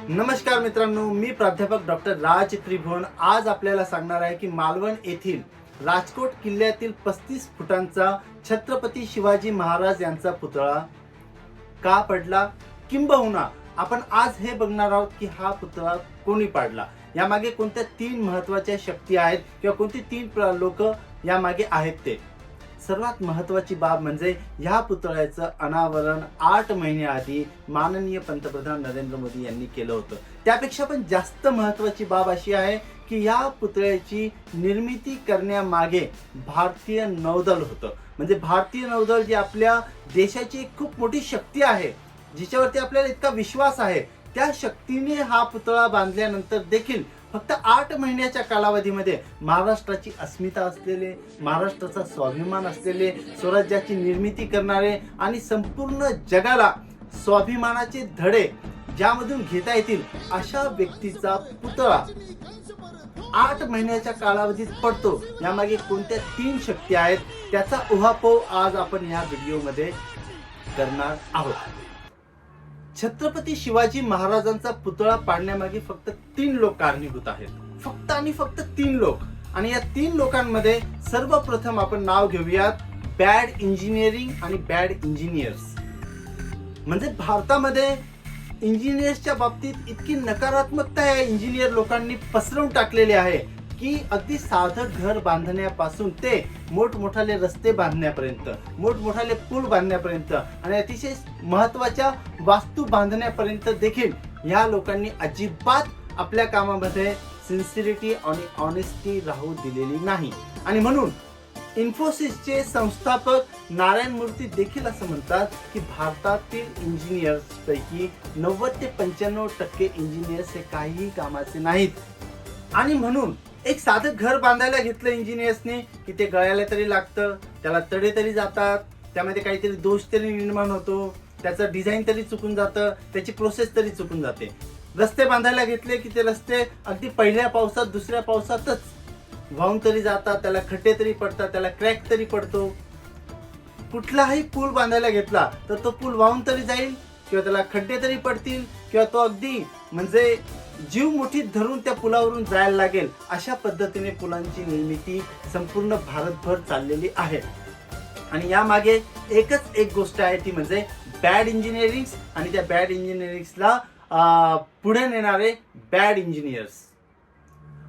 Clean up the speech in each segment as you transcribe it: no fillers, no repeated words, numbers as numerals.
नमस्कार मित्रांनो, मी प्राध्यापक डॉक्टर राज त्रिभुवन आज आपल्याला सांगणार आहे की मालवण येथील राजकोट किल्ल्यातील 35 फुटांचा छत्रपती शिवाजी महाराज यांचा पुतळा का पडला, किंबहुना आपण आज हे बघणार आहोत की हा पुतळा कोणी पाडला, यामागे कोणत्या 3 महत्त्वाच्या शक्ती आहेत किंवा कोणती 3 लोक यामागे आहेत. ते सर्वात महत्त्वाची बाब म्हणजे या पुतळ्याचं अनावरण 8 महिन्याआधी माननीय पंतप्रधान नरेंद्र मोदी यांनी केलं होतं. त्यापेक्षा पण जास्त महत्त्वाची बाब अशी आहे की या पुतळ्याची निर्मिती करण्यामागे भारतीय नौदल होतं. म्हणजे भारतीय नौदल जी आपल्या देशाची खूप मोठी शक्ती आहे, जिच्यावरती आपल्याला इतका विश्वास आहे, त्या शक्तीने हा पुतळा बांधल्यानंतर देखील फक्त 8 महिन्याच्या कालावधीमध्ये महाराष्ट्राची अस्मिता असलेले, महाराष्ट्राचा स्वाभिमान असलेले, स्वराज्याची निर्मिती करणारे आणि संपूर्ण जगाला स्वाभिमानाचे धडे ज्यामधून घेता येतील अशा व्यक्तीचा पुतळा 8 महिन्याच्या कालावधीत पडतो. यामागे कोणत्या 3 शक्ती आहेत त्याचा उहापोह आज आपण या व्हिडिओमध्ये करणार आहोत. छत्रपती शिवाजी महाराजांचा पुतळा पाडण्यामागे फक्त 3 लोक कारणीभूत आहेत. फक्त आणि फक्त 3 लोक. आणि या 3 लोकांमध्ये सर्वप्रथम आपण नाव घेऊयात बॅड इंजिनिअरिंग आणि बॅड इंजिनियर्स. म्हणजे भारतामध्ये इंजिनियर्सच्या बाबतीत इतकी नकारात्मकता या इंजिनियर लोकांनी पसरवून टाकलेली आहे की अगदी साधं घर बांधण्यापासून ते मोठमोठाले रस्ते बांधण्यापर्यंत, मोठमोठाले पूल बांधण्यापर्यंत आणि अतिशय महत्त्वाच्या वास्तू बांधण्यापर्यंत देखील या लोकांनी अजिबात आपल्या कामामध्ये सिन्सिरिटी आणि ऑनेस्टी राहू दिलेली नाही. आणि म्हणून इन्फोसिसचे संस्थापक नारायण मूर्ती देखील असं म्हणतात की भारतातील इंजिनियर्स पैकी 90 ते 95% इंजिनियर्स हे काहीही कामाचे नाहीत. आणि म्हणून एक साधं घर बांधायला घेतलं इंजिनियर्सने की ते गळायला तरी लागतं, त्याला तडे तरी जातात, त्यामध्ये काहीतरी दोष तरी निर्माण होतो, त्याचं डिझाईन तरी चुकून जातं, त्याची प्रोसेस तरी चुकून जाते. रस्ते बांधायला घेतले की ते रस्ते अगदी पहिल्या पावसात दुसऱ्या पावसातच वाहून तरी जातात, त्याला खड्डे तरी पडतात, त्याला क्रॅक तरी पडतो. कुठलाही पूल बांधायला घेतला तर तो पूल वाहून तरी जाईल किंवा त्याला खड्डे तरी पडतील किंवा तो अगदी म्हणजे जीव मुठीत धरून त्या पुलावरून जायला लागेल अशा पद्धतीने पुलांची निर्मिती संपूर्ण भारतभर चाललेली आहे. आणि यामागे एकच एक गोष्ट आहे, ती म्हणजे बॅड इंजिनिअरिंग आणि त्या बॅड इंजिनिअरिंगला पुढे नेणारे बॅड इंजिनियर्स.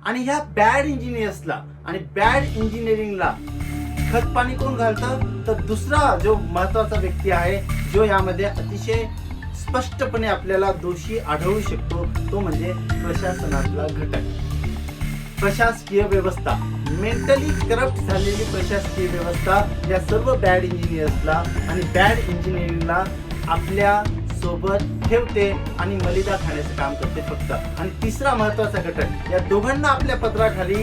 आणि ह्या बॅड इंजिनियर्सला आणि बॅड इंजिनिअरिंगला खतपाणी कोण घालतं तर दुसरा जो महत्वाचा व्यक्ती आहे जो यामध्ये अतिशय स्पष्टपणे आपल्याला दोषी आढळू शकतो, तो म्हणजे प्रशासनातला घटक. प्रशासकीय व्यवस्था, मेंटली करप्ट झालेली प्रशासकीय व्यवस्था या सर्व बॅड इंजिनियर्सला आणि बॅड इंजिनिअरिंगला आपल्या सोबत ठेवते आणि मलिदा खाण्याचं काम करते फक्त. आणि तिसरा महत्वाचा घटक या दोघांना आपल्या पत्राखाली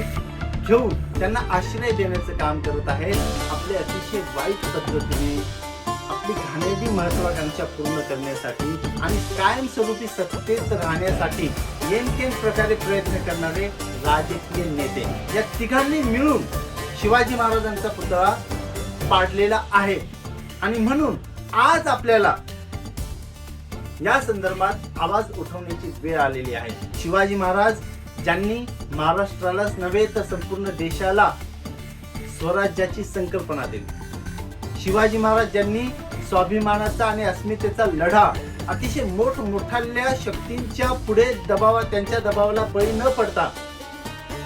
घेऊन त्यांना आश्रय देण्याचं काम करत आहे. आपले अतिशय वाईट पद्धतीने आपली घाणेरडी महत्वाकांक्षा पूर्ण करण्यासाठी आणि कायमस्वरूपी सत्तेत राहण्यासाठी येनकेन प्रकारे प्रयत्न करणारे राजकीय नेते, या तिघांनी मिळून शिवाजी महाराजांचा पुतळा पाडलेला आहे. आणि म्हणून आज आपल्याला या संदर्भात आवाज उठवण्याची वेळ आलेली आहे. शिवाजी महाराज ज्यांनी महाराष्ट्रालाच नव्हे तर संपूर्ण देशाला स्वराज्याची संकल्पना दिली. शिवाजी महाराज ज्यांनी स्वाभिमानाचा आणि अस्मितेचा लढा अतिशय मोठमोठ्या शक्तींच्या पुढे त्यांच्या दबावाला बळी न पडता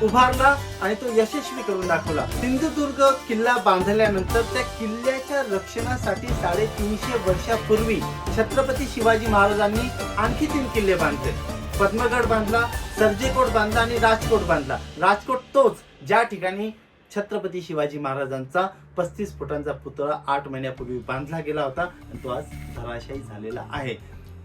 उभारला आणि तो यशस्वी करून दाखवला. सिंधुदुर्ग किल्ला बांधल्यानंतर त्या किल्ल्याच्या रक्षणासाठी 350 वर्षापूर्वी छत्रपती शिवाजी महाराजांनी आणखी 3 किल्ले बांधले. पद्मगड बांधला, सर्जेकोट बांधला आणि राजकोट बांधला. राजकोट तोच ज्या ठिकाणी छत्रपती शिवाजी महाराजांचा 35 फुटांचा पुतळा 8 महिन्यापूर्वी बांधला गेला होता आणि तो आज धराशायी झालेला आहे.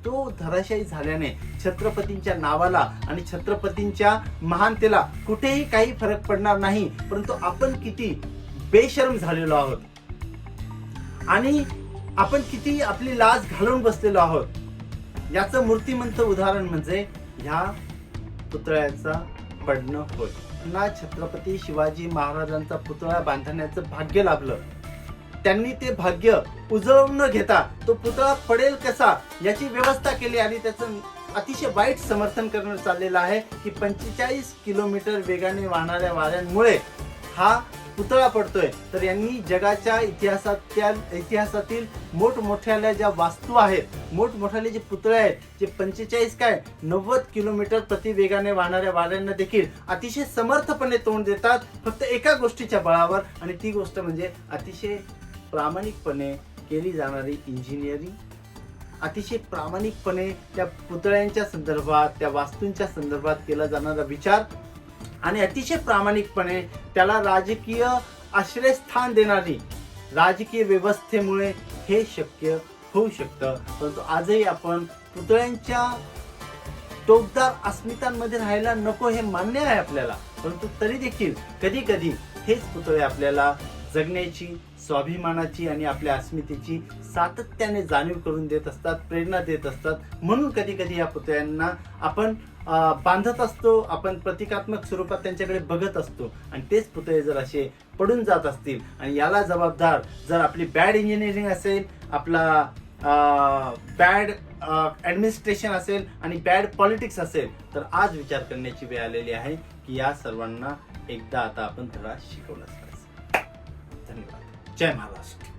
तो धराशायी झाल्याने छत्रपतींच्या नावाला आणि छत्रपतींच्या महानतेला कुठेही काही फरक पडणार नाही. परंतु आपण किती बेशरम झालेलो आहोत आणि आपण किती आपली लाज घालून बसलेलो आहोत याचं मूर्तिमंत उदाहरण म्हणजे ह्या पुतळ्याचा पडणं होय. ना छत्रपती शिवाजी महाराजांचा पुतळा बांधण्याचं भाग्य लाभलं. त्यांनी ते भाग्य उजळवून न घेता तो पुतळा पडेल कसा याची व्यवस्था केली आणि त्याचं अतिशय वाईट समर्थन करण्यात चाललेलं आहे की 45 किलोमीटर वेगाने वाहणाऱ्या वाऱ्यांमुळे हा पुतळा पडतोय. तर यांनी जगाच्या इतिहासातील मोठमोठ्याल्या ज्या वास्तू आहेत, मोठमोठ्याले जे पुतळे आहेत, जे 90 किलोमीटर प्रति वेगाने वाहणाऱ्या वाऱ्यांना देखील अतिशय समर्थपणे तोंड देतात, फक्त एका गोष्टीच्या बळावर, आणि ती गोष्ट म्हणजे अतिशय प्रामाणिकपणे केली जाणारी इंजिनिअरिंग, अतिशय प्रामाणिकपणे त्या पुतळ्यांच्या संदर्भात, त्या वास्तूंच्या संदर्भात केला जाणारा विचार, आणि अतिशय प्रामाणिकपणे त्याला राजकीय आश्रयस्थान देणारी राजकीय व्यवस्थेमुळे हे शक्य होऊ शकतं. परंतु आजही आपण पुतळ्यांच्या टोकदार अस्मितांमध्ये राहायला नको हे मान्य आहे आपल्याला, परंतु तरी देखील कधी कधी हेच पुतळे आपल्याला जगण्याची, स्वाभिमानाची आणि आपल्या अस्मितेची सातत्याने जाणीव करून देत असतात, प्रेरणा देत असतात. म्हणून कधी कधी या पुतळ्यांना आपण बांधत असतो, आपण प्रतिकात्मक स्वरूपात त्यांच्याकडे बघत असतो, आणि तेच पुतळे जर असे पडून जात असतील आणि याला जबाबदार जर आपली बॅड इंजिनिअरिंग असेल, आपला बॅड ॲडमिनिस्ट्रेशन असेल आणि बॅड पॉलिटिक्स असेल, तर आज विचार करण्याची वेळ आलेली आहे की या सर्वांना एकदा आता आपण धडा शिकवलाच पाहिजे. धन्यवाद. जय महाराष्ट्र.